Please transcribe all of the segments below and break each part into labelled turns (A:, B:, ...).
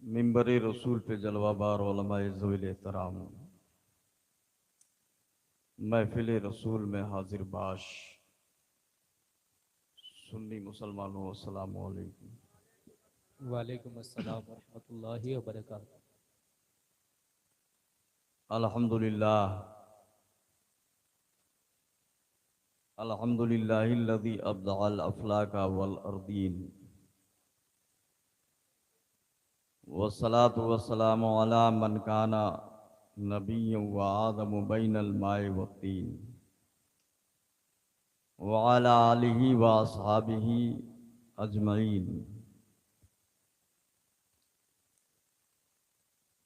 A: मिंबर रसूल पे जलवाबार उलमाए ज़वील एहतराम, महफिल रसूल में हाजिर बाश सुन्नी मुसलमानों, अस्सलामु अलैकुम।
B: वालेकुम अस्सलाम वरहमतुल्लाहि वबरकातुहू।
A: अल्हम्दुलिल्लाह, अल्हम्दुलिल्लाहिल्लज़ी अब्दअल अफ़लाका वल अर्दीन, वस्सलातु वस्सलामु अला मन काना नबिय्यन व आदम बैनल माए वत्तीन, व अला आलिहि व अस्हाबिहि अजमईन।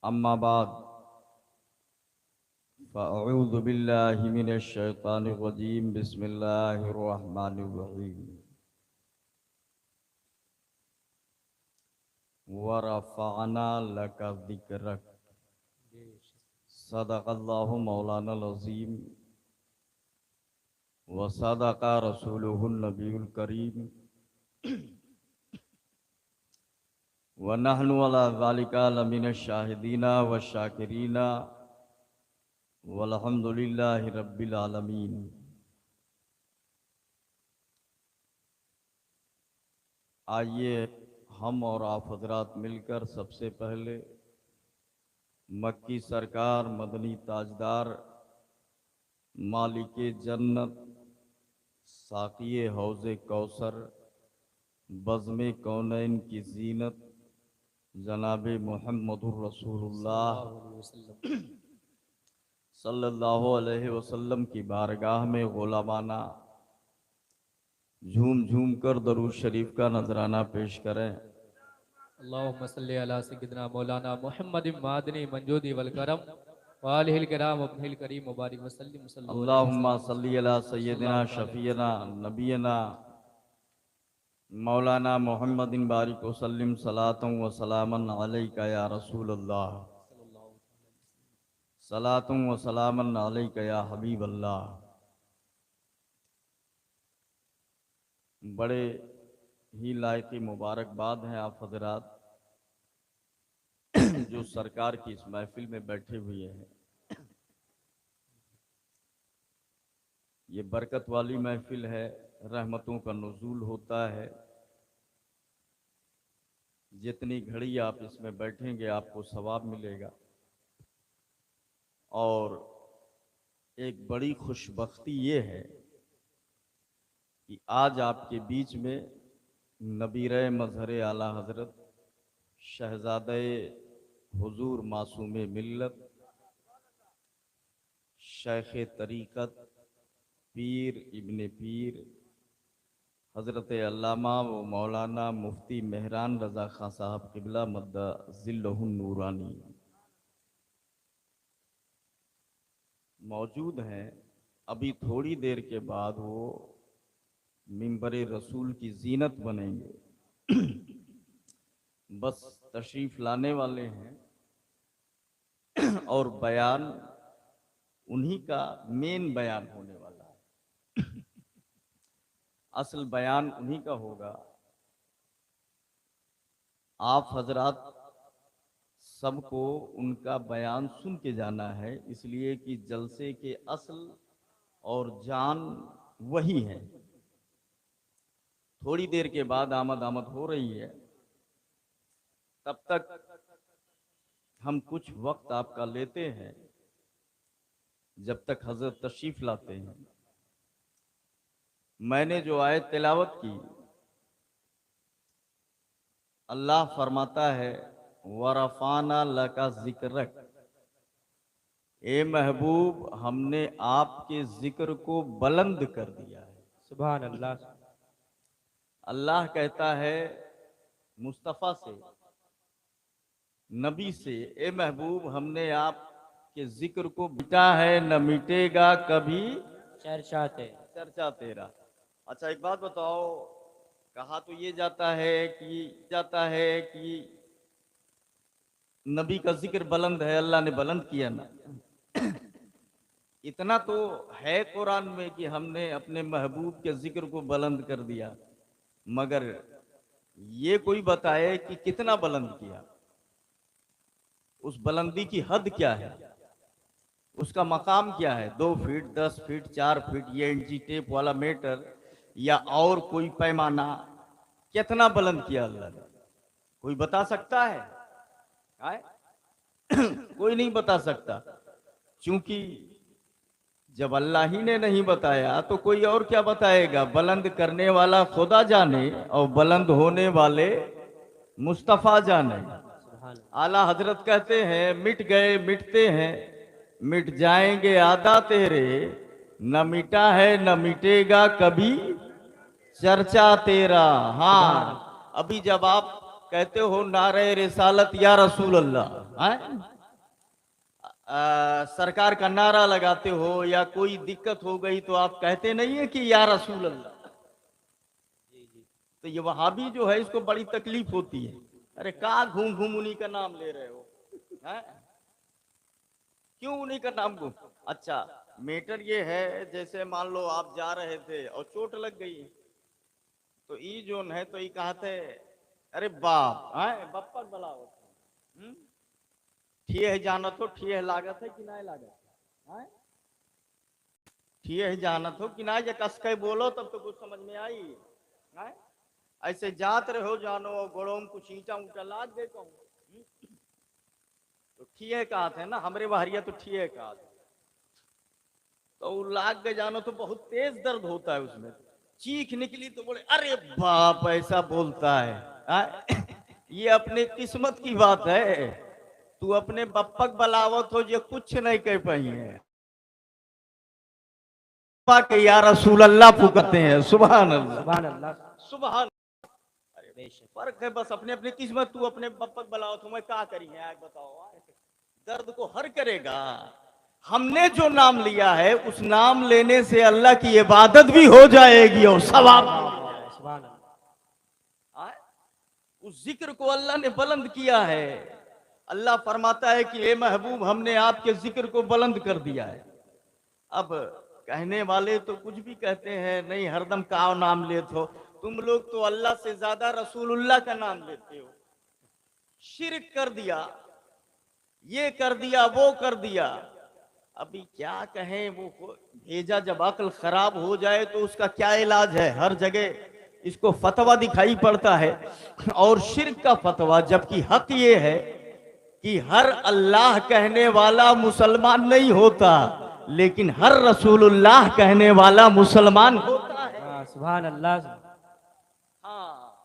A: अम्मा बाद, फ़अऊज़ु बिल्लाहि मिनश शैतानिर रजीम, बिस्मिल्लाहिर रहमानिर रहीम। व रफ़अना लका ज़िक्रक, सदक़ल्लाहु मौलानल अज़ीम व सदक़ा रसूलुहुन नबियुल करीम व नहनु अला ज़ालिका लमिनश शाहिदीना व शाकिरीना वल्हम्दुलिल्लाहि रब्बिल आलमीन। आइए हम और आप हजरात मिलकर सबसे पहले मक्की सरकार, मदनी ताजदार, मालिके जन्नत, साक़िए हौज़े कौसर, बज़्मे कौनैन की ज़ीनत, जनाबे मुहम्मदुर रसूलुल्लाह
B: सल्लल्लाहु अलैहि वसल्लम
A: सल्लल्लाहु अलैहि वसल्लम की बारगाह में ग़ुलामाना झूम झूम कर दरूद शरीफ का नजराना पेश करें।
B: अल्लाहुम्मा सल्लि अला सय्यिदिना मौलाना मुहम्मदिन मादनी मंजूदी वल करम व आलिहिल किराम वब्निल करीम मुबारक वसल्लम सल्लल्लाहु अलैहि
A: अल्लाहुम्मा सल्ली अला सय्यदिना
B: सल्लल्लाहु तआला अलैहि
A: शफीना नबीना मौलाना मोहम्मदिन बारिक वसल्लम सलातम व सलामन अलैका या रसूल अल्लाह,
B: सल्लल्लाहु
A: सलातम व सलामन अलैका या हबीब अल्लाह। बड़े ही लायक मुबारकबाद हैं आप हजरात जो सरकार की इस महफिल में बैठे हुए हैं। ये बरकत वाली महफिल है, रहमतों का नुज़ूल होता है। जितनी घड़ी आप इसमें बैठेंगे आपको सवाब मिलेगा। और एक बड़ी खुशबख्ती ये है कि आज आपके बीच में नबीरे मजहर आला हजरत शहजादे हुजूर मासूम मिल्लत, शेख तरीक़त, पीर इब्ने पीर हज़रत अल्लामा व मौलाना मुफ्ती मेहरान रज़ा खां साहब क़िबला मद्दा ज़िल्लहुन नूरानी मौजूद हैं। अभी थोड़ी देर के बाद वो मिंबर रसूल की जीनत बनेंगे। बस तशरीफ़ लाने वाले हैं और बयान उन्हीं का मेन बयान होने वाला है। असल बयान उन्हीं का होगा। आप हजरात सबको उनका बयान सुन के जाना है, इसलिए कि जलसे के असल और जान वही है। थोड़ी देर के बाद आमद आमद हो रही है, तब तक हम कुछ वक्त आपका लेते हैं जब तक हजरत तशरीफ लाते हैं। मैंने जो आयत तिलावत की, अल्लाह फरमाता है वरफाना लका जिक्रक, ए महबूब हमने आपके जिक्र को बुलंद कर दिया है।
B: सुभान अल्लाह।
A: अल्लाह कहता है मुस्तफ़ा से, नबी से, ए महबूब हमने आपके जिक्र को मिटा है, न मिटेगा कभी
B: चर्चाते
A: चर्चा तेरा। अच्छा एक बात बताओ, कहा तो ये जाता है कि नबी का जिक्र बुलंद है, अल्लाह ने बुलंद किया ना। इतना तो है कुरान में कि हमने अपने महबूब के जिक्र को बुलंद कर दिया, मगर ये कोई बताए कि कितना बुलंद किया। उस बुलंदी की हद क्या है, उसका मकाम क्या है? 2 फीट, 10 फीट, 4 फीट, ये इंची टेप वाला मीटर या और कोई पैमाना? कितना बुलंद किया अल्लाह ने? कोई बता सकता है? आए? कोई नहीं बता सकता, क्योंकि जब अल्लाह ही ने नहीं बताया तो कोई और क्या बताएगा? बुलंद करने वाला खुदा जाने और बुलंद होने वाले मुस्तफा जाने। आला हजरत कहते हैं, मिट गए मिटते हैं, मिट जाएंगे आदा तेरे, न मिटा है न मिटेगा कभी चर्चा तेरा। हाँ, अभी जब आप कहते हो नारे रिसालत या रसूल अल्लाह, सरकार का नारा लगाते हो या कोई दिक्कत हो गई तो आप कहते नहीं है कि या रसूल अल्लाह। तो ये वहाबी जो है इसको बड़ी तकलीफ होती है। अरे कहाँ घूम घूम उन्हीं का नाम ले रहे हो, हैं? क्यों उन्हीं का नाम घूम? अच्छा, मैटर ये है, जैसे मान लो आप जा रहे थे और चोट लग गई, तो ई जोन है तो ई कहते अरे बाप है बप्पा बलाओ, ठिए जानत हो ठिए लागत है कि नहीं लागत है? ठिए जानत हो कि नहीं, कस के बोलो तब तो कुछ समझ में आई है? ऐसे जात रहो जानो गोड़ों में कुछ ईंटा ऊंचा लाद दे कहूँ, तो ठिए कहा थे ना, हमरे बहरिया तो ठिए कहा थे, तो लाग के जानो तो बहुत तेज दर्द होता है उसमें, चीख निकली तो बोले अरे बाप ऐसा बोलता है? ये अपने किस्मत की बात है, तू अपने बप्पक बलावत हो जो कुछ नहीं कह पाई है, के या रसूल अल्लाह पुकारते हैं, सुभान अल्लाह
B: सुभान अल्लाह।
A: सुभान। फर्क है बस अपने अपने किस्मत, तू अपने बप्पक बलावत हो, मैं क्या करी है आग बताओ, दर्द को हर करेगा। हमने जो नाम लिया है उस नाम लेने से अल्लाह की इबादत भी हो जाएगी और सवाब। उस जिक्र को अल्लाह ने बुलंद किया है। अल्लाह फरमाता है कि ए महबूब, हमने आपके जिक्र को बुलंद कर दिया है। अब कहने वाले तो कुछ भी कहते हैं, नहीं हरदम का नाम लेते हो तुम लोग, तो अल्लाह से ज्यादा रसूलुल्लाह का नाम लेते हो। शिर्क कर दिया, ये कर दिया, वो कर दिया। अभी क्या कहें, वो भेजा जब अक्ल खराब हो जाए तो उसका क्या इलाज है? हर जगह इसको फतवा दिखाई पड़ता है और शिर्क का फतवा, जबकि हक ये है कि हर अल्लाह कहने वाला मुसलमान नहीं होता, लेकिन हर रसूलुल्लाह कहने वाला मुसलमान होता है।
B: सुभान अल्लाह।
A: हाँ,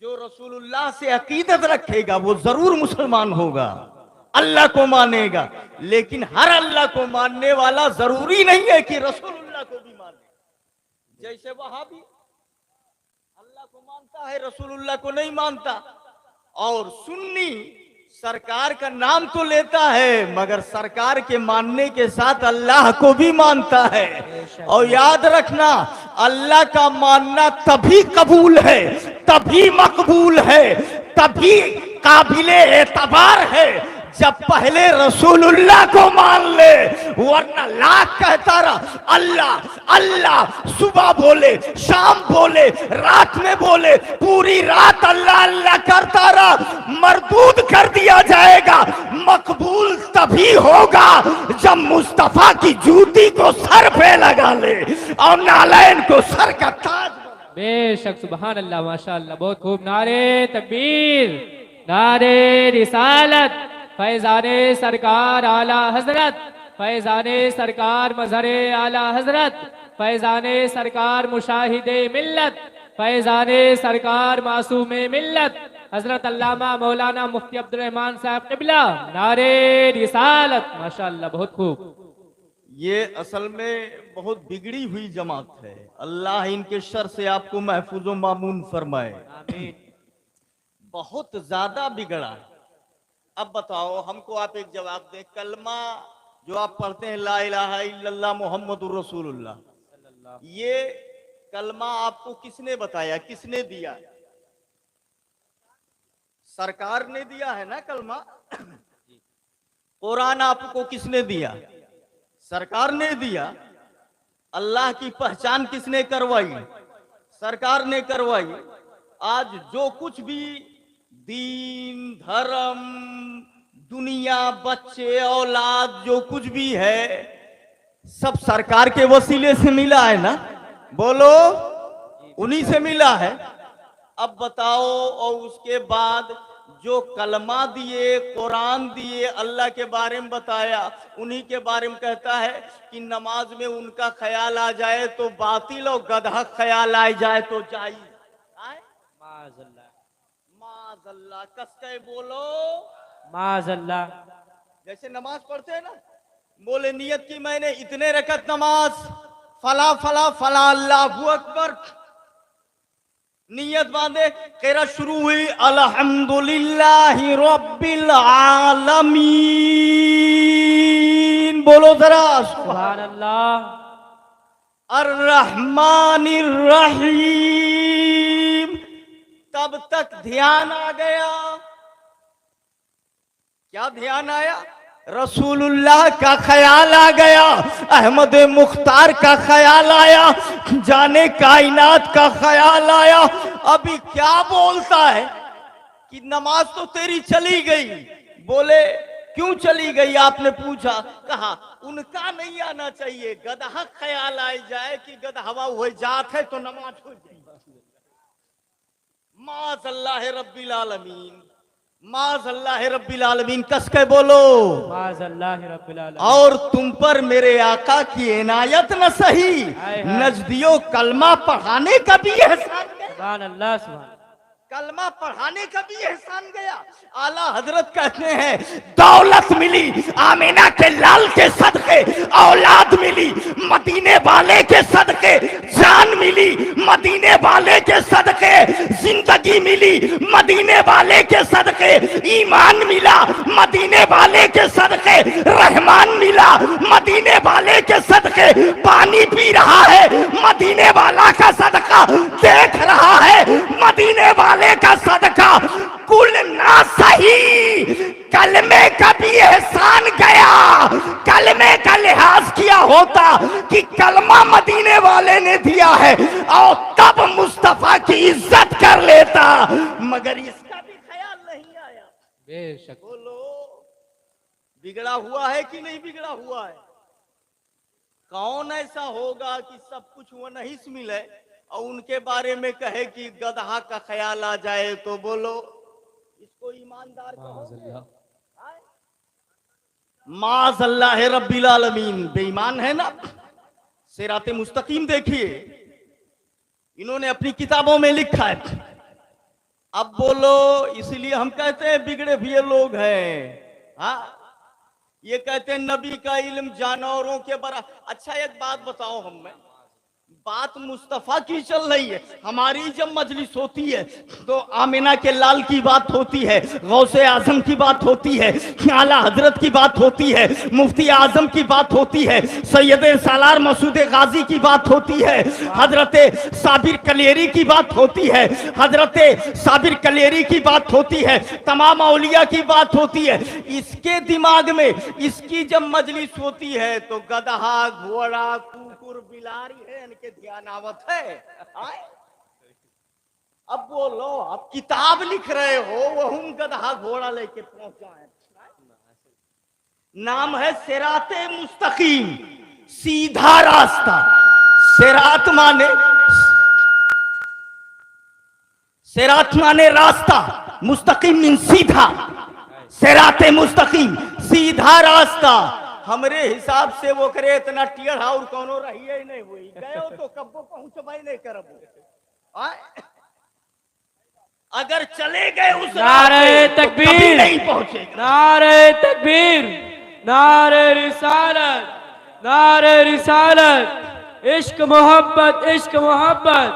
A: जो रसूलुल्लाह से अकीदत रखेगा वो जरूर मुसलमान होगा, अल्लाह को मानेगा, लेकिन हर अल्लाह को मानने वाला जरूरी नहीं है कि रसूलुल्लाह को भी माने। जैसे वहाबी अल्लाह को मानता है, रसूलुल्लाह को नहीं मानता, और सुन्नी सरकार का नाम तो लेता है मगर सरकार के मानने के साथ अल्लाह को भी मानता है। और याद रखना, अल्लाह का मानना तभी कबूल है, तभी मकबूल है, तभी काबिले एतबार है जब पहले रसूलुल्लाह को मान ले, वरना लाख कहता रहा अल्लाह अल्लाह, सुबह बोले, शाम बोले, रात में बोले, पूरी रात अल्लाह अल्लाह करता रहा, मरदूद कर दिया जाएगा। मकबूल तभी होगा जब मुस्तफा की जूती को सर पे लगा ले और नालैन को सर का ताज।
B: बेशक, सुभान अल्लाह, माशाअल्लाह, बहुत खूब। नारे तकबीर, नारे रिसालत, फैजाने सरकार आला हजरत, फैजाने सरकार मजहरे आला हजरत, फैजाने सरकार मुशाहिदे मिल्लत, फैजाने सरकार मासूमे मिल्लत, हजरत अल्लामा मौलाना मुफ्ती अब्दुल रहमान साहब क़िबला। नारे रिसालत, माशाअल्लाह, बहुत खूब।
A: ये असल में बहुत बिगड़ी हुई जमात है, अल्लाह इनके शर से आपको महफूज व मामून फरमाए। आमीन। बहुत ज्यादा बिगड़ा है। अब बताओ, हमको आप एक जवाब दें, कलमा जो आप पढ़ते हैं ला इलाहा इल्लल्लाह मुहम्मदुर रसूलुल्लाह, ये कलमा आपको किसने बताया, किसने दिया? सरकार ने दिया है ना कलमा। कुरान आपको किसने दिया? सरकार ने दिया। अल्लाह की पहचान किसने करवाई? सरकार ने करवाई। आज जो कुछ भी दीन, धर्म, दुनिया, बच्चे, औलाद, जो कुछ भी है सब सरकार के वसीले से मिला है ना, बोलो, उन्हीं से मिला है। अब बताओ, और उसके बाद जो कलमा दिए, कुरान दिए, अल्लाह के बारे में बताया, उन्हीं के बारे में कहता है कि नमाज में उनका ख्याल आ जाए तो बातिल और गधा ख्याल आ जाए तो जायज।
B: माज़अल्लाह,
A: माज़अल्लाह, कसके बोलो
B: माज़अल्लाह।
A: जैसे नमाज पढ़ते हैं ना, बोले नियत की मैंने इतने रकत नमाज, फला फला फला, अल्लाहू अकबर, नियत बांधे, क़िरात शुरू हुई, अल्हम्दुलिल्लाहि रब्बिल आलमीन, बोलो जरा
B: सुभान अल्लाह।
A: अर्रहमानिर रहीम, तब तक ध्यान आ गया। क्या ध्यान आया? रसूलुल्लाह का ख्याल आ गया, अहमद मुख्तार का ख्याल आया, जाने कायनात का ख्याल आया। अभी क्या बोलता है कि नमाज तो तेरी चली गई। बोले क्यों चली गई? आपने पूछा, कहा उनका नहीं आना चाहिए, गधा ख्याल आ जाए कि गधवा हुए जात है तो नमाज हो जाए। माज़अल्लाह रब्बिल आलमीन, माज़अल्लाह रब्बिल आलमीन, कस के बोलो
B: माज़अल्लाह रब्बिल आलमीन।
A: और तुम पर मेरे आका की इनायत न सही, नजदियों कलमा पढ़ाने का भी एहसान गया।
B: सुभान अल्लाह, सुभान।
A: कलमा पढ़ाने का भी एहसान गया। आला हजरत कहते हैं दौलत मिली आमीना के लाल के सदके, औलाद मिली मदीने वाले के सदके, जान मिली मदीने वाले के सदके, जिंदगी मिली मदीने वाले के सदके, ईमान मिला मदीने वाले के सदके, रहमान मिला मदीने वाले के सदके, पानी पी रहा है मदीने वाला का सदका, देख रहा है मदीने वाले का सदका। कुल ना सही, कलमे का भी एहसान गया। कलमे का लिहाज किया होता कि कलमा मदीने वाले ने दिया है और तब मुस्तफा की इज्जत कर लेता, मगर इसका भी ख्याल नहीं आया।
B: बेशक।
A: बोलो बिगड़ा हुआ है कि नहीं बिगड़ा हुआ है? कौन ऐसा होगा कि सब कुछ वो नहीं मिले और उनके बारे में कहे कि गधा का ख्याल आ जाए तो बोलो इसको ईमानदार कहोगे? माज़अल्लाह रब्बिल आलमीन, बेईमान है ना। सिराते मुस्तकीम देखिए, इन्होंने अपनी किताबों में लिखा है। अब बोलो, इसलिए हम कहते हैं बिगड़े हुए लोग हैं। हाँ, ये कहते हैं नबी का इल्म जानवरों के बराबर। अच्छा एक बात बताओ, हमें बात मुस्तफा की चल रही है। हमारी जब मजलिस होती है तो आमिना के लाल की बात होती है, गौसे आजम की बात होती है, आला हजरत की बात होती है, मुफ्ती आजम की बात होती है, सैयद सालार मसूद गाजी की बात होती है, हजरत साबिर कलेरी की बात होती है, हजरत साबिर कलेरी की बात होती है, तमाम औलिया की बात होती है। इसके दिमाग में इसकी जब मजलिस होती है तो गधा, घोड़ा, कुकुर, बिलारी है, इनके ध्यान आवत है। अब बोलो, अब किताब लिख रहे हो, वो हम गधा घोड़ा लेके पहुंच जाए। नाम है सिराते मुस्तकीम, सीधा रास्ता। सिरात माने रास्ता, मुस्तकीम मीन सीधा। सिराते मुस्तकीम, सीधा रास्ता। हमरे हिसाब से वो करे इतना टेढ़ा और कोनो रही ही नहीं हुई। गए हो तो कब्बो पहुंचबाई नहीं करबो। अगर चले गए उस
B: नारे
A: तकबीर
B: तकबीर,
A: तो नहीं पहुंचेगा।
B: नारे तकबीर, नारे रिसालत, नारे रिसालत। इश्क मोहब्बत, इश्क मोहब्बत,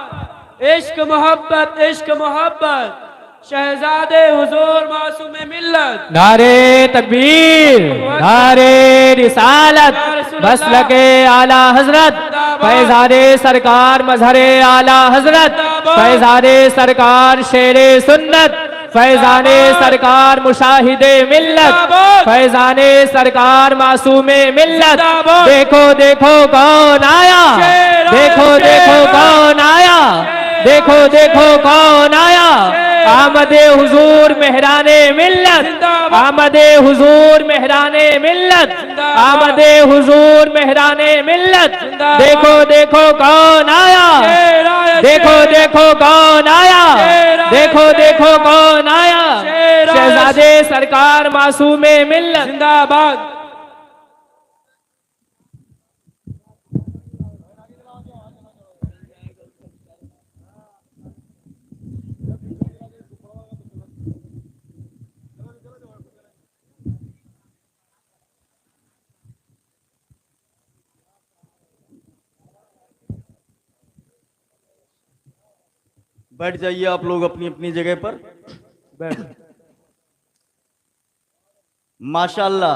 B: इश्क मोहब्बत, इश्क मोहब्बत। शहजादे हुजूर मासूम मिल्लत। नारे तकबीर, नारे रिसालत, बस लगे आला हजरत, फैजाने सरकार मजहरे आला हजरत, फैजाने सरकार शेरे सुन्नत, फैजाने सरकार मुशाहिदे मिल्लत, फैजाने सरकार मासूमे मिल्लत। देखो देखो कौन आया, देखो देखो कौन आया, देखो देखो कौन आया। आमदे हुजूर मेहराने मिल्लत, आमदे हुजूर मेहराने मिल्लत, आमदे हुजूर मेहराने मिल्लत। देखो देखो कौन आया, देखो देखो कौन आया, देखो देखो कौन आया, शहजादे सरकार मासूमे मिल्लत जिंदाबाद।
A: बैठ जाइए आप लोग अपनी अपनी जगह पर।
B: बैठ।
A: माशाल्लाह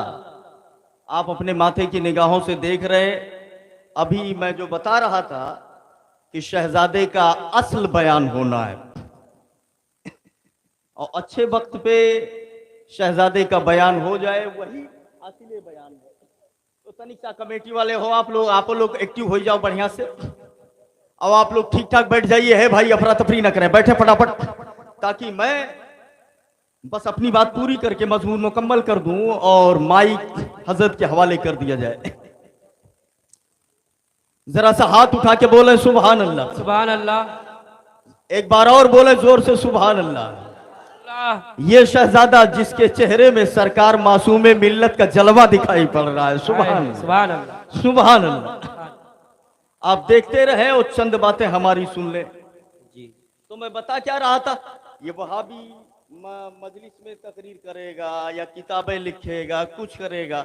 A: आप अपने माथे की निगाहों से देख रहे, अभी मैं जो बता रहा था कि शहजादे का असल बयान होना है और अच्छे वक्त पे शहजादे का बयान हो जाए, वही असली बयान है। तो तनिक सा कमेटी वाले हो आप लोग एक्टिव हो जाओ बढ़िया से। अब आप लोग ठीक ठाक बैठ जाइए। है भाई, अफरा तफरी ना करें, बैठे फटाफट, ताकि मैं बस अपनी बात पूरी करके मजमून मुकम्मल कर दूं और माइक हजरत के हवाले कर दिया जाए। जरा सा हाथ उठा के बोले सुभान अल्लाह,
B: सुभान अल्लाह।
A: एक बार और बोले जोर से सुभान अल्लाह। ये शहजादा जिसके चेहरे में सरकार मासूमे मिल्लत का जलवा दिखाई पड़ रहा है, सुभान
B: सुभान अल्लाह,
A: सुभान अल्लाह। आप देखते रहे और चंद बातें हमारी सुन ले जी। तो मैं बता क्या रहा था, ये वहाबी मजलिस में तकरीर करेगा या किताबें लिखेगा, कुछ करेगा,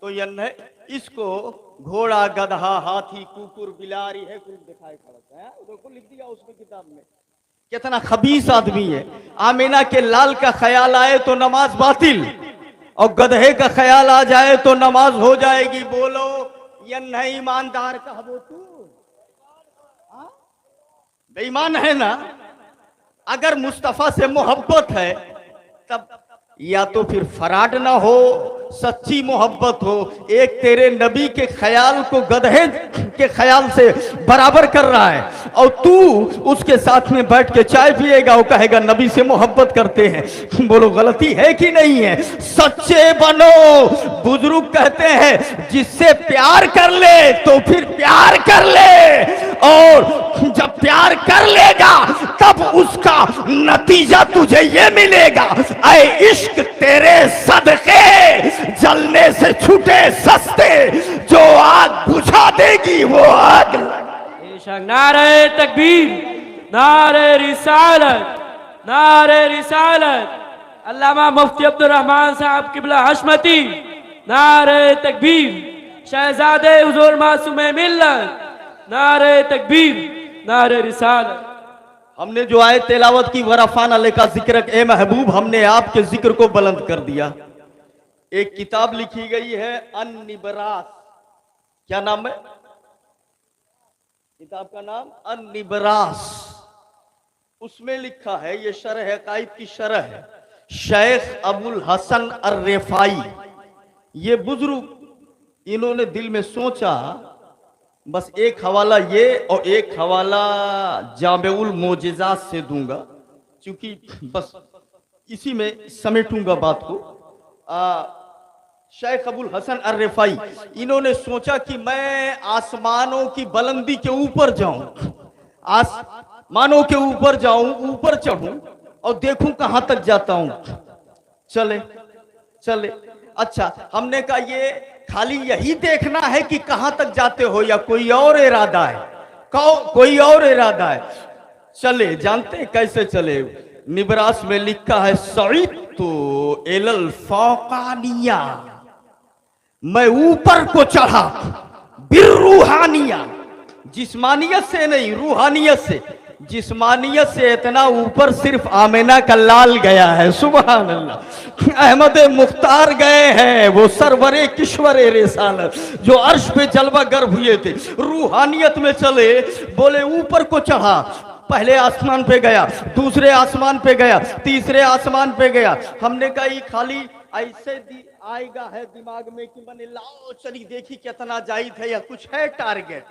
A: तो यह इसको घोड़ा गधा हाथी कुकुर बिलारी है कुछ दिखाई पड़ता है। उसको लिख दिया उसमें किताब में, कितना खबीस आदमी है। आमीना के लाल का ख्याल आए तो नमाज बातिल, और गधे का ख्याल आ जाए तो नमाज हो जाएगी। बोलो ये नहीं ईमानदार कहबो तू, बेईमान है ना। अगर मुस्तफा से मोहब्बत है तब या तो फिर फराड ना हो, सच्ची मोहब्बत हो। एक तेरे नबी के ख्याल को गधे के ख्याल से बराबर कर रहा है, और तू उसके साथ में बैठ के चाय पिएगा, वो कहेगा नबी से मोहब्बत करते हैं। बोलो गलती है कि नहीं है? सच्चे बनो। बुजुर्ग कहते हैं जिससे प्यार कर ले तो फिर प्यार कर ले, और जब प्यार कर लेगा तब उसका नतीजा तुझे ये मिलेगा, ऐ इश्क तेरे सदके जलने से छूटे सस्ते, जो आग बुझा देगी वो आग।
B: नारे तकबीर, नारे रिसालत, नारे रिसालत। अल्लामा मुफ्ती अब्दुल रहमान साहब किबला हशमती, नारे तकबीर। शहजादे हुजूर मासूमे मिल्लत, नारे तकबीर, नारे रिसालत।
A: हमने जो आयत तिलावत की वरफाना लेका जिक्र, ए महबूब हमने आपके जिक्र को बुलंद कर दिया। एक किताब लिखी गई है अन-निबरास, क्या नाम है किताब का नाम? अन-निबरास। उसमें लिखा है, ये शरह अकाइद की शरह है, शेख अबुल हसन अर्रेफाई। ये बुजुर्ग इन्होंने दिल में सोचा, बस एक हवाला ये और एक हवाला जामेउल मोजिज़ात से दूंगा, क्योंकि बस इसी में समेटूंगा बात को। शेख अबुल हसन अर्रेफाई, इन्होंने सोचा कि मैं आसमानों की बुलंदी के ऊपर जाऊं, आसमानों के ऊपर जाऊं, ऊपर चढ़ूं और देखूं कहां तक जाता हूं। चले चले। अच्छा, हमने कहा ये खाली यही देखना है कि कहां तक जाते हो या कोई और इरादा है? कोई और इरादा है? चले। जानते हैं कैसे चले? निबरास में लिखा है, सईद तो एलल फौकानिया, मैं ऊपर को चढ़ा, बिर्रूहानिया, जिस्मानियत से नहीं रूहानियत से। जिस्मानियत से इतना ऊपर सिर्फ आमिना का लाल गया है, सुभान अल्लाह। अहमद मुख्तार गए हैं, वो सरवरे किश्वरे रिसालत जो अर्श पे जलवा गर्भ हुए थे। रूहानियत में चले, बोले ऊपर को चढ़ा, पहले आसमान पे गया, दूसरे आसमान पे गया, तीसरे आसमान पे गया। हमने कहा ये खाली ऐसे आएगा है दिमाग में कि मैंने लाओ चली देखी कितना जायद है या कुछ है टारगेट।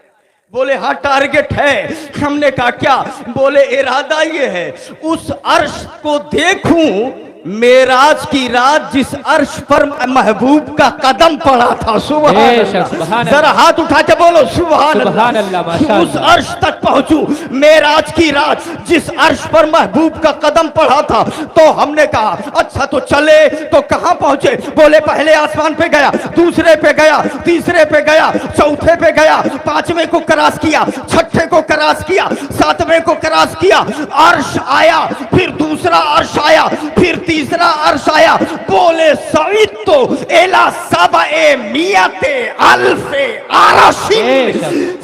A: बोले हाँ टारगेट है। हमने कहा क्या? बोले इरादा ये है उस अर्श को देखूं मेराज की रात जिस अर्श पर महबूब का कदम पड़ा था। सुभान अल्लाह, जरा हाथ उठा के बोलो सुभान अल्लाह। उस अर्श तक पहुंचूं मेराज की रात जिस अर्श पर महबूब का कदम पड़ा था। तो हमने कहा अच्छा तो चले। तो कहां पहुंचे? बोले पहले आसमान पे गया, दूसरे पे गया, तीसरे पे गया, चौथे पे गया, पांचवें को क्रॉस किया, छठे को क्रॉस किया, सातवें को क्रॉस किया, अर्श आया, फिर दूसरा अर्श आया, फिर तीसरा अर्श आया। बोले सईद तो एला सब ए मियाते अल्फे अरशिन,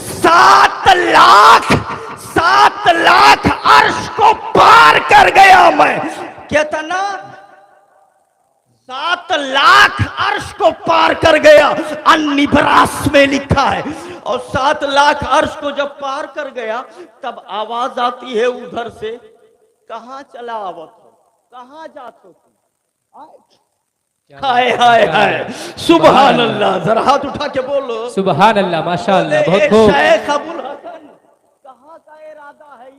A: 7 लाख अर्श को पार कर गया मैं। कितना? 7 लाख अर्श को पार कर गया। अन्निब्रास में लिखा है। और 7 लाख अर्श को जब पार कर गया तब आवाज आती है उधर से, कहां चला आवत हो, कहां जात हो तुम? हाय हाय हाय सुभान अल्लाह। जरा हाथ उठा के बोलो
B: सुभान अल्लाह माशाअल्लाह। बहुत खूब।
A: शेख अबुल हसन कहां का इरादा है?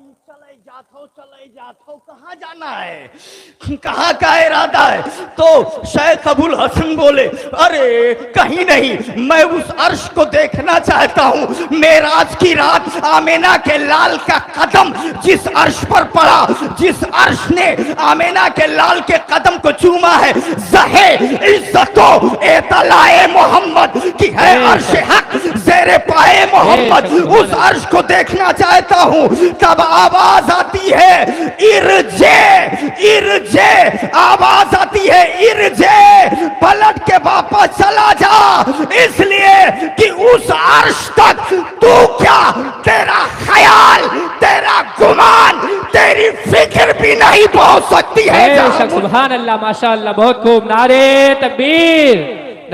A: चले जात हो कहां जाना है? कहां का इरादा है? तो शेख अबुल हसन बोले अरे कहीं नहीं, मैं उस अर्श को देखना चाहता हूं। मेराज की रात आमेना के लाल का कदम जिस अर्श पर पड़ा, जिस अर्श ने आमेना के लाल के कदम को चूमा है, ज़हे इज्जतो एतलाए मोहम्मद की है अर्श हक ज़ेरे पाए मोहम्मद। उस अर्श को देखना चाहता हूं। तब आवाज आती है इरजे, इरजे, आवाज आती है इरजे, पलट के वापस चला जा, इसलिए कि उस अर्श तक तू क्या, तेरा ख्याल, तेरा गुमान, तेरी फिक्र भी नहीं पहुंच सकती है।
B: सुभान अल्लाह माशाअल्लाह। बहुत खूब। नारे तकबीर,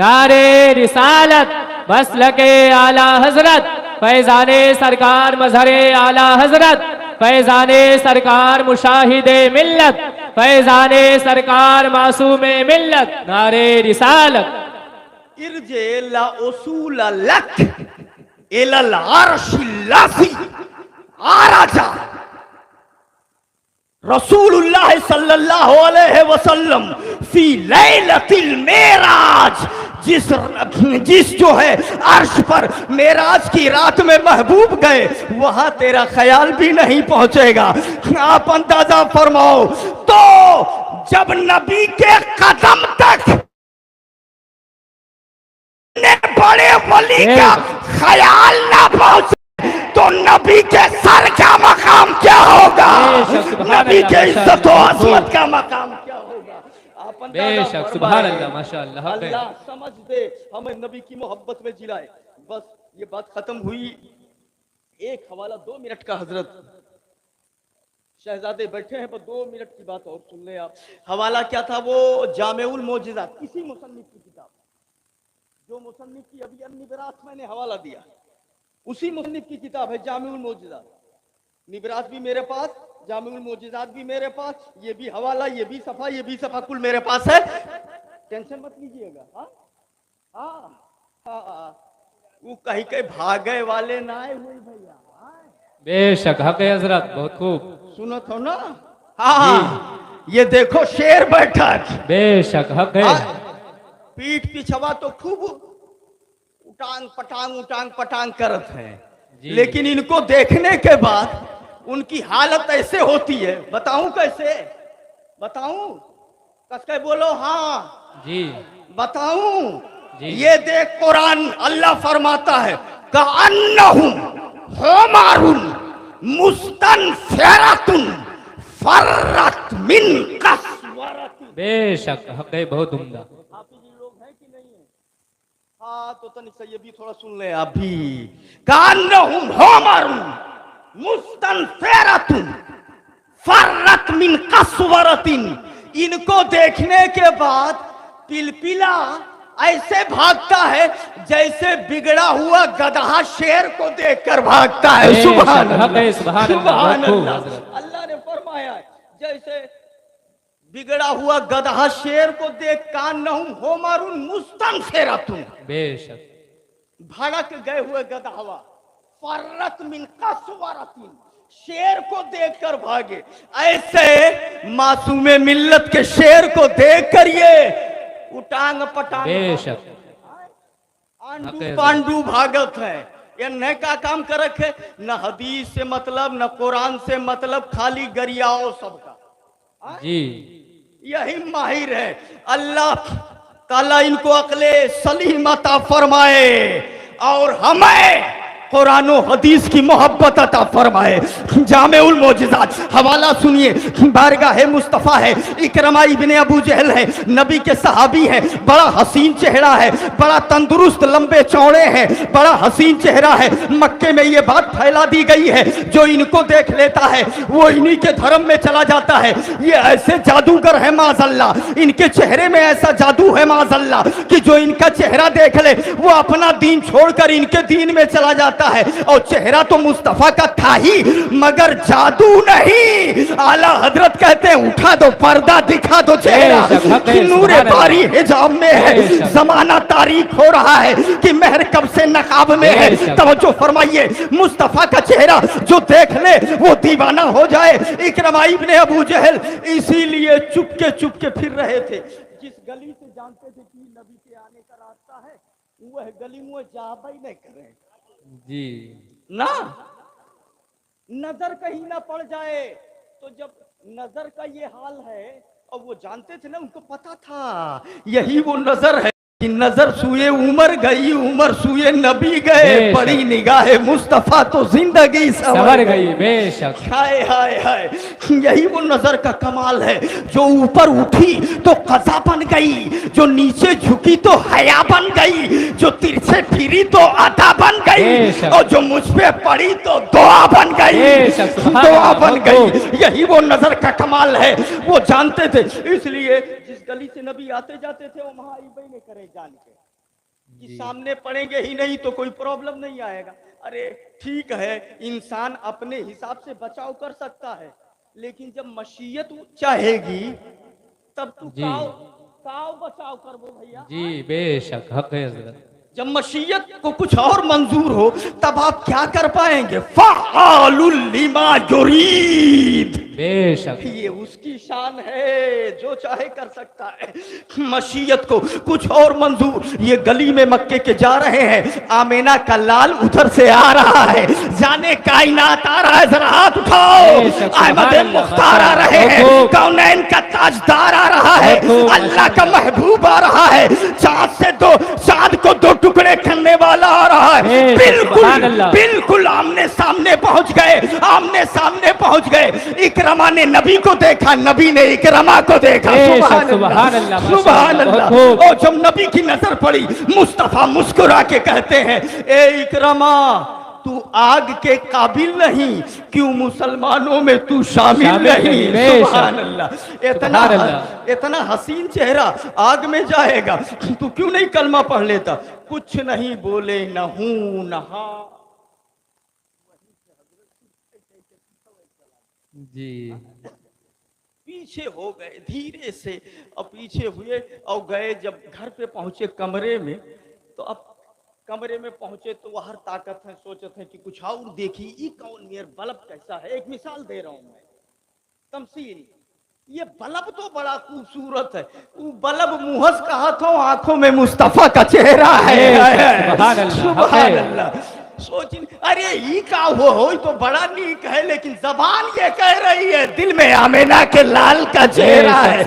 B: नारे रिसालत, मसलके आला हजरत, फैजाने सरकार मजहरे आला हजरत, फैजाने सरकार मुशाहिदे मिल्लत, फैजाने सरकार मासूमे मिल्लत। नारे रिसालत।
A: इरजे ला उसूल लक इलल अर्शिल्लासी आराजा रसूलुल्लाह सल्लल्लाहु अलैहि वसल्लम फी लैलतिल मेराज। जिस जो है अर्श पर मेराज की रात में महबूब गए, वहां तेरा ख्याल भी नहीं पहुंचेगा। आप अंदाजा फरमाओ। तो जब नबी के कदम तक बड़े वली का ख्याल ना पहुंचे तो नबी के सर का मकाम क्या होगा? नबी के इज्जत और अजमत का मकाम क्या होगा?
B: बेशक सुभान अल्लाह माशाअल्लाह।
A: अल्लाह समझ दे, हमें नबी की मोहब्बत में जिलाए। बस ये बात खत्म हुई। एक हवाला 2 मिनट का, हजरत शहजादे बैठे हैं, पर 2 मिनट की बात और सुन ले आप। हवाला क्या था? वो जामेउल मोजिज़ात, किसी मुसन्निफ की किताब, जो मुसन्निफ की अभी अन्निबरात मैंने हवाला दिया, उसी मुसन्निफ की किताब है जामेउल मोजिज़ात। निबरात भी मेरे पास, जामेउल मोजिज़ात भी मेरे पास, ये भी हवाला, ये भी सफा, ये भी सफा, कुल मेरे पास है। टेंशन मत लीजिएगा। हाँ हाँ हाँ, वो कहीं कहीं भागे वाले ना आए हुए भैया।
B: बेशक हक है हजरत। बहुत खूब।
A: सुनो तो ना। हाँ ये देखो शेर बैठक।
B: बेशक हक है।
A: पीठ पिछवा तो खूब उटांग पटांग उटांग पटांग करत है, लेकिन इनको देखने के बाद उनकी हालत ऐसे होती है। बताऊं कैसे? बताऊं? कसके बोलो हाँ
B: जी।
A: बताऊं? ये देख कुरान अल्लाह फरमाता है कअन्नहुम हुमारुन मुस्तनफिरतुन फर्रत मिन कसवरतिन।
B: बेशक हक है। बहुत उम्दा।
A: लोग हैं कि नहीं है? हाँ तो तनिक से ये भी थोड़ा सुन ले आप भी। कअन्नहुम हुमारुन मुस्तनफिरतुन फर्रत मिन कसवरतिन। इनको देखने के बाद पिलपिला ऐसे भागता है जैसे बिगड़ा हुआ गधा शेर को देखकर भागता है। सुभान अल्लाह, सुभान अल्लाह। अल्लाह ने फरमाया जैसे बिगड़ा हुआ गधा शेर को देख कान्नहुम हुमारुन मुस्तनफिरतुन।
B: बेशक
A: भड़क गए हुए गधावा फर्रत मिन कसवरतिन, शेर को देखकर भागे। ऐसे मासूमे मिल्लत के शेर को देखकर ये उटांग पटांग
B: बेशक
A: आंडू पांडू भागत है। ये न का काम कर रखे, न हदीस से मतलब, न कुरान से मतलब, खाली गरियाओ सबका।
B: जी
A: यही माहिर है। अल्लाह ताला इनको अक्ले सलीम अता फरमाए और हमें कुरान और हदीस की मोहब्बत अता फरमाए। जामेउल मोजिज़ात हवाला सुनिए, बारगाह मुस्तफ़ा है, इकरमा इब्ने अबू जहल है, नबी के सहाबी है, बड़ा हसीन चेहरा है, बड़ा तंदुरुस्त लंबे चौड़े हैं, बड़ा हसीन चेहरा है। मक्के में ये बात फैला दी गई है, जो इनको देख लेता है वो इन्हीं के धर्म में चला जाता है। ये ऐसे जादूगर है माज़अल्लाह, इनके चेहरे में ऐसा जादू है माज़अल्लाह कि जो इनका चेहरा देख ले वो अपना दीन छोड़कर इनके दीन में चला जाता है। और चेहरा तो मुस्तफा का था ही, मगर जादू नहीं। आला हजरत कहते हैं उठा दो पर्दा, दिखा दो चेहरा कि नूरे बारी हिजाब में है। जमाना तारीख हो रहा है कि महर कब से नकाब में है। तवज्जो फरमाइए, मुस्तफा का चेहरा जो देख ले वो दीवाना हो जाए। इकरमा इब्ने अबू जहल इसीलिए चुपके फिर रहे थे। जिस गली से जानते थे कि नबी के आने का रास्ता है, वह गली में जाबा ही नहीं करे
B: जी
A: ना, नजर कहीं ना पड़ जाए। तो जब नजर का ये हाल है, और वो जानते थे ना, उनको पता था यही वो नजर है कि नजर सुए उमर गई, उमर सुए नबी गए, बड़ी निगाह मुस्तफा तो जिंदगी
B: सवर गई। बेशक
A: हाय हाय हाय, यही वो नजर का कमाल है। जो ऊपर उठी तो कज़ा बन गई, जो नीचे झुकी तो हया बन गई, जो तिरछे फिरी तो अदा बन गई, और जो मुझ पे पड़ी तो दुआ बन गई, दुआ बन गई। यही वो नजर का कमाल है। वो जानते थे, इसलिए जिस गली से नबी आते जाते थे वो वहां इबे नहीं करे, जान के कि सामने पड़ेंगे ही नहीं तो कोई प्रॉब्लम नहीं आएगा। अरे ठीक है, इंसान अपने हिसाब से बचाव कर सकता है, लेकिन जब मशीयत चाहेगी तब तू काव बचाव कर वो भैया।
B: जी बेशक हक है हज़रत।
A: जब मशीयत को कुछ और मंजूर हो तब आप क्या कर पाएंगे? फ़अालुल लिमा युरीद।
B: बेशक
A: ये उसकी शान है, जो चाहे कर सकता है। मशीयत को कुछ और मंजूर। ये गली में मक्के के जा रहे हैं, आमीना का लाल उधर से आ रहा है, जाने कायनात आ रहा है, जरा हाथ उठाओ। अहमद मुख्तार आ रहे हैं, कौनैन का ताजदार आ रहा है, अल्लाह का महबूब आ रहा है, चाँद को दो टुकड़े करने वाला आ रहा है। बिल्कुल आमने सामने पहुंच गए, आमने सामने पहुंच गए। इकरमा ने नबी को देखा, नबी ने इकरमा को देखा। सुभान अल्लाह, सुभान अल्लाह। और जब नबी की नजर पड़ी, मुस्तफा मुस्कुरा के कहते हैं, ए इकरमा तू आग के काबिल नहीं, क्यों मुसलमानों में तू शामिल नहीं? सुभान अल्लाह। इतना हसीन चेहरा आग में जाएगा, तू क्यों नहीं कलमा पढ़ लेता? कुछ नहीं बोले, न हूं न हा।
B: जी
A: पीछे हो गए धीरे से, और पीछे हुए और गए। जब घर पे पहुंचे कमरे में, तो अब कमरे में पहुंचे तो वह हर ताकत है, सोचते हैं कि कुछ और देखी, ये कौन मेरा बल्ब कैसा है। एक मिसाल दे रहा हूं मैं, तमसील। ये बल्ब तो बड़ा खूबसूरत है, वो बल्ब मुहस का हाथों, आंखों में मुस्तफा का चेहरा है। सुभान अल्लाह। सोच, अरे ये का हो तो बड़ा नीक है, लेकिन जबान ये कह रही है दिल में आमीना के लाल का चेहरा है।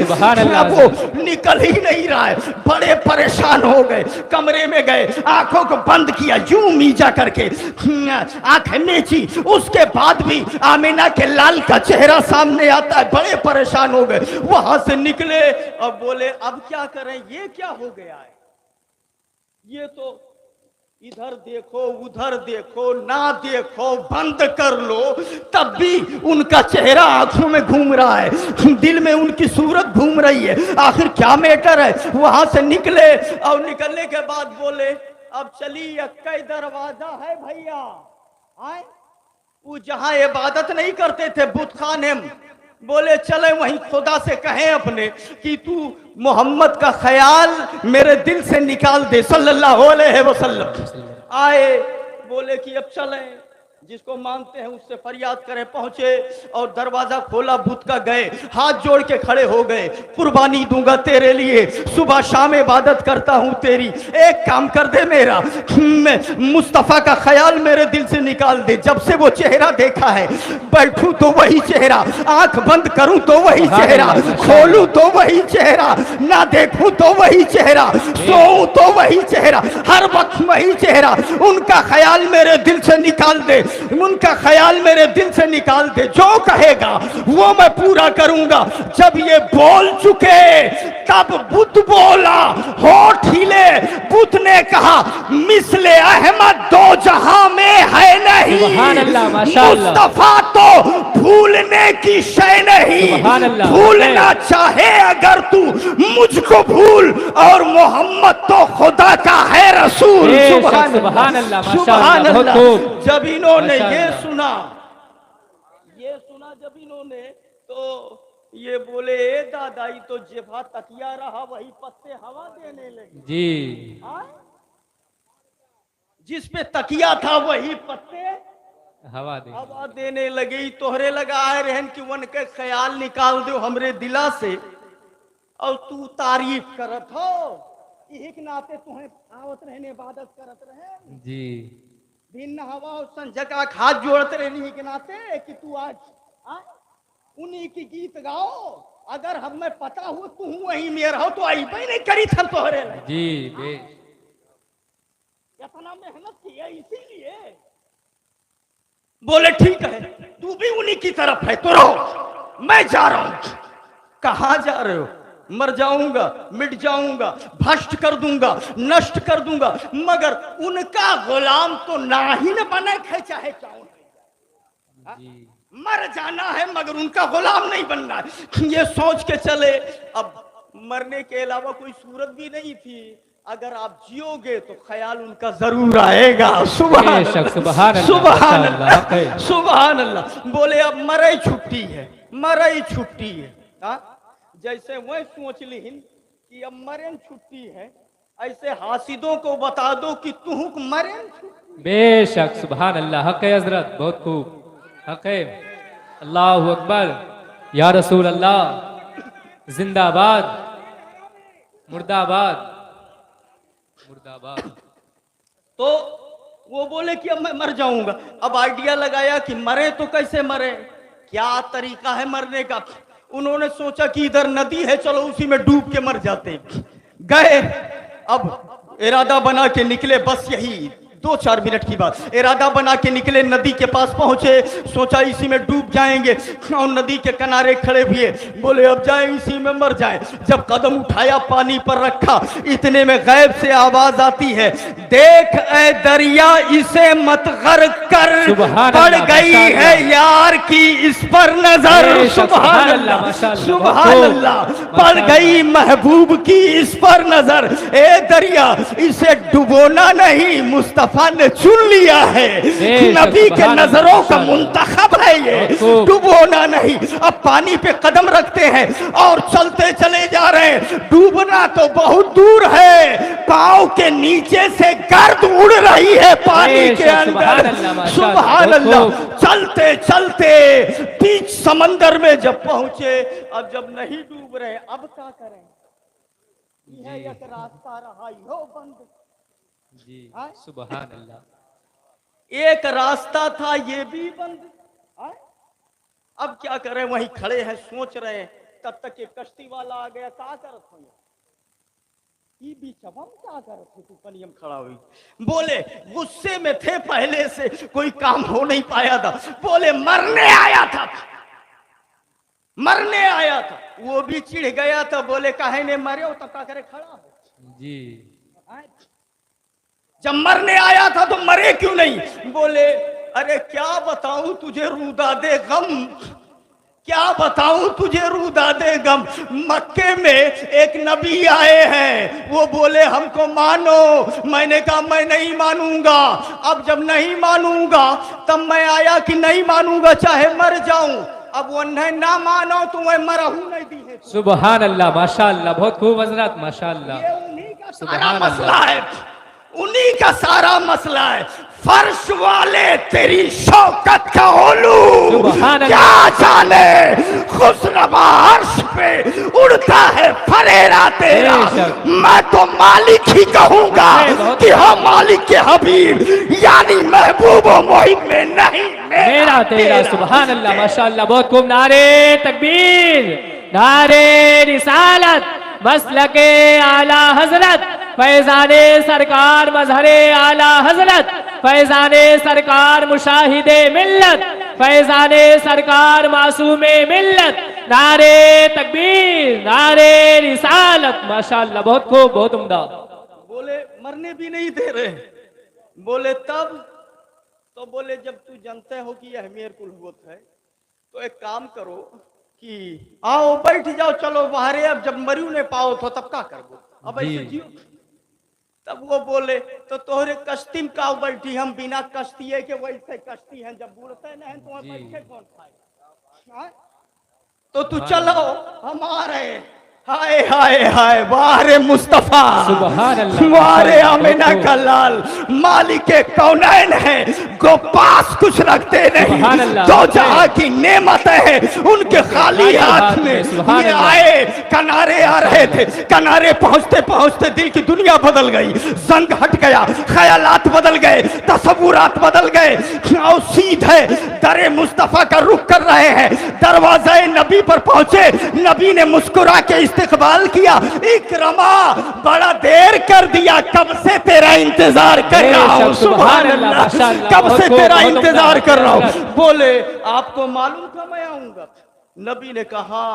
A: वो निकल ही नहीं रहा है। बड़े परेशान हो गए, कमरे में गए, आंखों को बंद किया यूं मीजा करके, आंखें मीची, उसके बाद भी आमीना के लाल का चेहरा सामने आता है। बड़े परेशान हो गए, वहां से निकले और बोले अब क्या करें, ये क्या हो गया है? ये तो इधर देखो उधर देखो, ना देखो, बंद कर लो, तब भी उनका चेहरा आंखों में घूम रहा है, दिल में उनकी सूरत घूम रही है। आखिर क्या मैटर है? वहां से निकले और निकलने के बाद बोले अब चलिए, कई दरवाजा है भैया, आए वो जहां इबादत नहीं करते थे बुत खाने, बोले चले वहीं खुदा से कहें अपने कि तू मोहम्मद का ख्याल मेरे दिल से निकाल दे, सल्लल्लाहु अलैहि वसल्लम। आए, बोले कि अब चलें। जिसको मानते हैं उससे फरियाद करें। पहुंचे और दरवाजा खोला, बुत का गए, हाथ जोड़ के खड़े हो गए। कुर्बानी दूंगा तेरे लिए, सुबह शाम इबादत करता हूं तेरी, एक काम कर दे मेरा, मैं मुस्तफा का ख्याल मेरे दिल से निकाल दे। जब से वो चेहरा देखा है, बैठूं तो वही चेहरा, आंख बंद करूं तो वही चेहरा, खोलूं तो वही चेहरा, ना देखूं तो वही चेहरा, सोऊं तो वही चेहरा, हर वक्त वही चेहरा। उनका ख्याल मेरे दिल से निकाल दे, उनका ख्याल मेरे दिल से निकाल दे। जो कहेगा वो मैं पूरा करूंगा। जब ये बोल चुके तब बुत बोला, होठ हिले। बुत ने कहा मिसले अहमद दो जहां में है नहीं,
B: सुभान अल्लाह, माशाअल्लाह।
A: मुस्तफा तो भूलने की शय नहीं,
B: सुभान अल्लाह।
A: भूलना चाहे अगर तू मुझको भूल, और मोहम्मद तो खुदा का है रसूल।
B: सुभान अल्लाह, माशाअल्लाह, बहुत खूब।
A: जब इन्होंने ये
B: माशाअल्लाह।
A: सुना जब इन्होंने, तो ये बोले ए दादाई तो जेबा तकिया रहा, वही पत्ते हवा देने लगे।
B: जी,
A: जिस पे तकिया था वही पत्ते
B: हवा दे।
A: हवा देने लगे। तोहरे लगा है रहन कि वन के ख्याल निकाल दो हमरे दिला से, और तू तारीफ करत हो। यही के नाते तुम्हें आवत रहने, इबादत करत रहे
B: जी,
A: दिन नहवा और संजका हाथ जोड़ते रहने के नाते कि तू आज उन्हीं की गीत गाओ। अगर हमें पता हो तू वही में रहो तो आई भी नहीं करी था तोहरे लिए।
B: जी, बेश।
A: इतना मेहनत की है इसीलिए। बोले ठीक है, तू भी उन्हीं की तरफ है तो रहो, मैं जा रहा हूं। कहां जा रहे हो? मर जाऊंगा, मिट जाऊंगा, भ्रष्ट कर दूंगा, नष्ट कर दूंगा, मगर उनका गुलाम तो ना ही न बने खे चाहे चाहो। मर जाना है मगर उनका गुलाम नहीं बनना है। ये सोच के चले। अब मरने के अलावा कोई सूरत भी नहीं थी। अगर आप जियोगे तो ख्याल उनका जरूर आएगा। सुभान अल्लाह, सुभान अल्लाह, सुभान अल्लाह। बोले अब मरे छुट्टी है, मरे छुट्टी है। जैसे वह सोच लीन कि अब मरे छुट्टी है, ऐसे हासिदों को बता दो कि तू मरे।
B: बेशक, सुभान अल्लाह, हक है हजरत, बहुत खूब, हक है। अल्लाहु अकबर, या रसूल अल्लाह, जिंदाबाद, मुर्दाबाद, मुर्दाबाद।
A: तो वो बोले कि अब मैं मर जाऊंगा। अब आइडिया लगाया कि मरे तो कैसे मरे, क्या तरीका है मरने का। उन्होंने सोचा कि इधर नदी है, चलो उसी में डूब के मर जाते। गए, अब इरादा बना के निकले। बस यही 2-4 मिनट की बात। इरादा बना के निकले, नदी के पास पहुंचे, सोचा इसी में डूब जाएंगे, और नदी के किनारे खड़े हुए। बोले अब जाए इसी में मर जाए। जब कदम उठाया, पानी पर रखा, इतने में गैब से आवाज आती है, देख ए दरिया इसे मत गर्क कर, पड़ गई है यार की इस पर नजर। सुभान अल्लाह, सुभान अल्लाह, पड़ गई महबूब की इस पर नजर। ए दरिया इसे डुबोना नहीं, मुस्तफा ने चुन लिया है, नबी के नजरों का मुंतखब है ये, डूबोना नहीं। अब पानी पे कदम रखते हैं और चलते चले जा रहे हैं। डूबना तो बहुत दूर है, पांव के नीचे से गर्द उड़ रही है पानी के अंदर। सुभान अल्लाह। चलते चलते बीच समंदर में जब पहुंचे, अब जब नहीं डूब रहे, अब क्या करें? यह एक रास्ता रहा यो बंद।
B: जी, सुभान अल्लाह।
A: एक रास्ता था ये भी बंद। अब क्या करें? वहीं खड़े हैं, सोच रहे हैं। तब तक एक कश्ती वाला आ गया। क्या करत हो ये बीच हम क्या करत हो? तू पनियम खड़ा हुई। बोले गुस्से में थे पहले से, कोई काम हो नहीं पाया था। बोले मरने आया था, मरने आया था। वो भी चिढ़ गया था। बोले काहे ने मरे हो? तब क्या करे खड़ा हो
B: जी।
A: जब मरने आया था तो मरे क्यों नहीं? बोले अरे क्या बताऊं तुझे रूदा दे गम, क्या बताऊं तुझे रूदा दे गम। मक्के में एक नबी आए हैं, वो बोले हमको मानो। मैंने कहा मैं नहीं मानूंगा। अब जब नहीं मानूंगा तब मैं आया कि नहीं मानूंगा चाहे मर जाऊं। अब वो ना मानो तो मैं मरहू नहीं दी है।
B: सुभान अल्लाह, माशाअल्लाह, बहुत खूब हजरत, माशाअल्लाह।
A: ये उन्हीं का सारा मसला है, उन्हीं का सारा मसला है।
C: फर्श वाले तेरी शौकत का ओलू
B: सुभान अल्लाह।
C: क्या जाने खुशनवा अर्श पे उड़ता है फरेरा तेरा।
B: बेशक।
C: मैं तो मालिक ही कहूंगा
B: बहुत
C: कि हाँ मालिक के हबीब यानी महबूब व मुहिब में नहीं
B: मेरा तेरा। सुभान अल्लाह माशाअल्लाह बहुत खूब। नारे तकबीर, नारे रिसालत, मसलके आला हजरत, फैजाने सरकार मजहरे आला हजरत, फैजाने सरकार मुशाहिदे मिल्लत, फैजाने सरकार मासूमे मिल्लत। नारे तकबीर, नारे रिसालत। माशाअल्लाह बहुत खूब, बहुत उम्दा।
A: बोले मरने भी नहीं दे रहे। बोले तब तो बोले जब तू जानते हो कि यह मेर कुल होत है तो एक काम करो कि आओ बैठ जाओ, चलो बाहर। अब जब मरियो ने पाओ तो तब का करो, अब ऐसे जियो। तब वो बोले तो तोहरे कश्ती में का बैठी, हम बिना कश्ती के वैसे कश्ती हैं, जब बुड़ते नहीं तो बैठे कौन खाएगा। हाँ? तो तू चलो हम आ रहे। हाय हाय हाय, वारे मुस्तफा,
B: सुभान अल्लाह।
A: वारे आमिना का लाल, मालिक कौनैन है, गो पास कुछ रखते
B: सुभान
A: नहीं,
B: अल्लाह।
A: दो जहां की नेमत है उनके खाली हाथ में।
B: सुभान
A: ये
B: अल्लाह।
A: आए कनारे आ रहे थे, कनारे पहुंचते पहुंचते दिल की दुनिया बदल गई, जंग हट गया, ख्यालात बदल गए, तसव्वुरात बदल गए और सीधे दरे मुस्तफा का रुख कर रहे हैं। दरवाजे नबी पर पहुंचे, नबी ने मुस्कुरा के इस्तकबाल किया। इकरमा बड़ा देर कर दिया, कब से तेरा इंतजार कर रहा हूँ। सुभान अल्लाह, कब से तेरा इंतजार कर रहा हूँ। बोले आपको मालूम था मैं आऊंगा। नबी ने कहा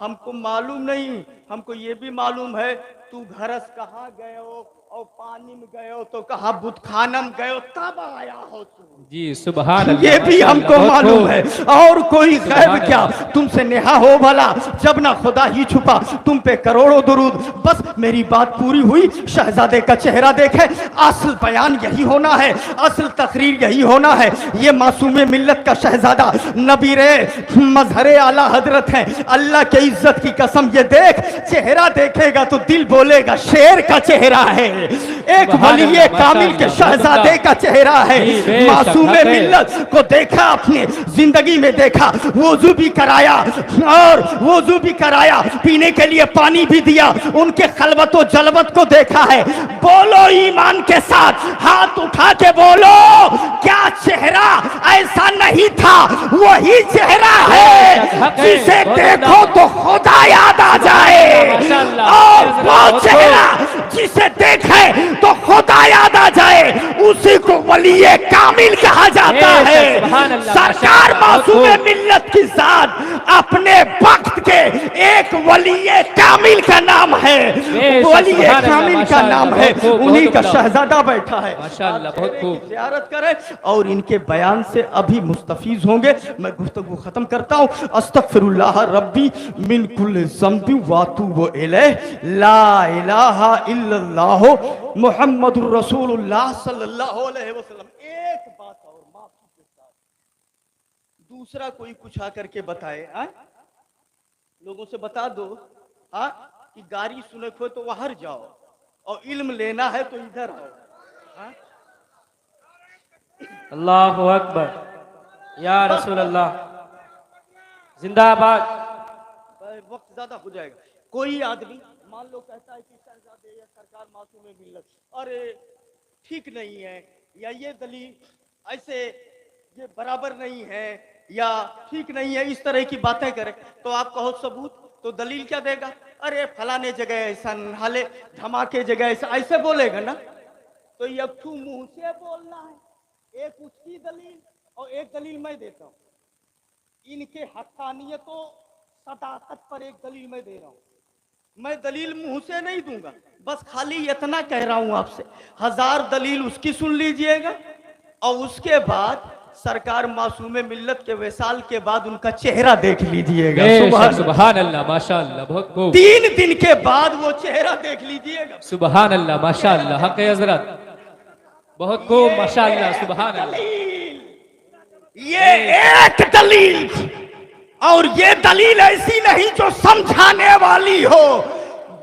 A: हमको मालूम नहीं, हमको ये भी मालूम है तू घरस कहाँ गए हो और पानी में गए हो तो कहा बुतखाना में गए हो, तब आया हो तू।
B: जी सुभान अल्लाह।
A: ये भी हमको मालूम है, और कोई गैब क्या तुमसे नेहा हो भला, जब ना खुदा ही छुपा तुम पे करोड़ों दुरूद। बस मेरी बात पूरी हुई, शहजादे का चेहरा देखे, असल बयान यही होना है, असल तकरीर यही होना है। ये मासूम मिल्लत का शहजादा नबी रे मजहरे आला हजरत है। अल्लाह के इज्जत की कसम, ये देख चेहरा देखेगा तो दिल बोलेगा शेर का चेहरा है, एक वली कामिल के शहजादे का चेहरा है। मासूम मिल्लत को देखा, अपने जिंदगी में देखा, वुजू भी कराया और वुजू भी कराया, पीने के लिए पानी भी दिया, उनके खलवत व जलवत को देखा है। बोलो ईमान के साथ, हाथ उठा के बोलो, क्या चेहरा ऐसा नहीं था, वही चेहरा है जिसे देखो तो खुदा याद आ जाए, और वो चेहरा जिसे देखे तो खुदा याद आ जाए, उसी को वलीए कामिल कहा जाता है। सरकार मासूम मिल्लत की जात अपने वक्त के एक वलीए कामिल का नाम है, वलीए कामिल का नाम है, उन्हीं का शहजादा बैठा है।
B: माशाअल्लाह बहुत खूब।
A: ज़ियारत करें और इनके बयान से अभी मुस्तफीज होंगे। मैं गुफ्तगू खत्म करता हूँ। अस्तगफिरुल्लाह रब्बी मिन कुल्लि ज़ंबि व अतूबु इलैह, ला इलाहा इल्लल्लाह मुहम्मदुर रसूलुल्लाह सल्लल्लाहु अलैहि वसल्लम। एक बात और माफी के साथ, दूसरा कोई कुछ आकर के बताए, लोगों से बता दो कि गाड़ी सुने को तो वहां जाओ और इल्म लेना है तो इधर आओ।
D: अल्लाहु अकबर, या रसूल अल्लाह, जिंदाबाद।
A: वक्त ज्यादा हो जाएगा। कोई आदमी मान लो कहता है कि शहजादे या सरकार मासूम मिल्लत, अरे ठीक नहीं है, या ये दलील ऐसे ये बराबर नहीं है, या ठीक नहीं है, इस तरह की बातें करे तो आप कहो सबूत, तो दलील क्या देगा? अरे फलाने जगह ऐसा, हाले धमाके जगह ऐसा, ऐसे बोलेगा ना। तो ये मुंह से बोलना है, एक उसकी दलील और एक दलील मैं देता हूँ। इनके हक़ानियतों सदाकत पर एक दलील मैं दे रहा हूँ। मैं दलील मुंह से नहीं दूंगा, बस खाली इतना कह रहा हूं आपसे, 1000 दलील उसकी सुन लीजिएगा और उसके बाद सरकार मासूम मिल्लत के विसाल के बाद उनका चेहरा देख लीजिएगा।
B: सुभान अल्लाह माशाअल्लाह बहुत खूब।
A: 3 दिन के बाद वो चेहरा देख लीजिएगा।
B: सुभान अल्लाह माशाअल्लाह, हक हजरत बहुत खूब माशाअल्लाह। सुभान अल्लाह।
A: ये एक दलील, और ये दलील ऐसी नहीं जो समझाने वाली हो,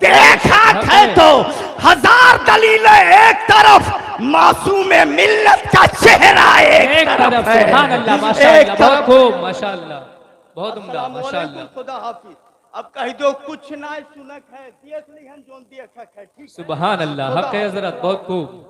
A: देखा है तो 1000 दलीलें एक तरफ
C: मासूम मिल्लत का चेहरा एक तरफ है।
B: सुभान अल्लाह
C: एक
B: माशाअल्लाह, बहुत
C: तरफ
B: खूब माशाअल्लाह, बहुत उम्दा माशाअल्लाह।
A: खुदा हाफिज। अब कह दो कुछ ना सुनक है, देख ली हम जोन देखा है, ठीक है?
B: सुभान अल्लाह, हक है हजरत, बहुत खूब।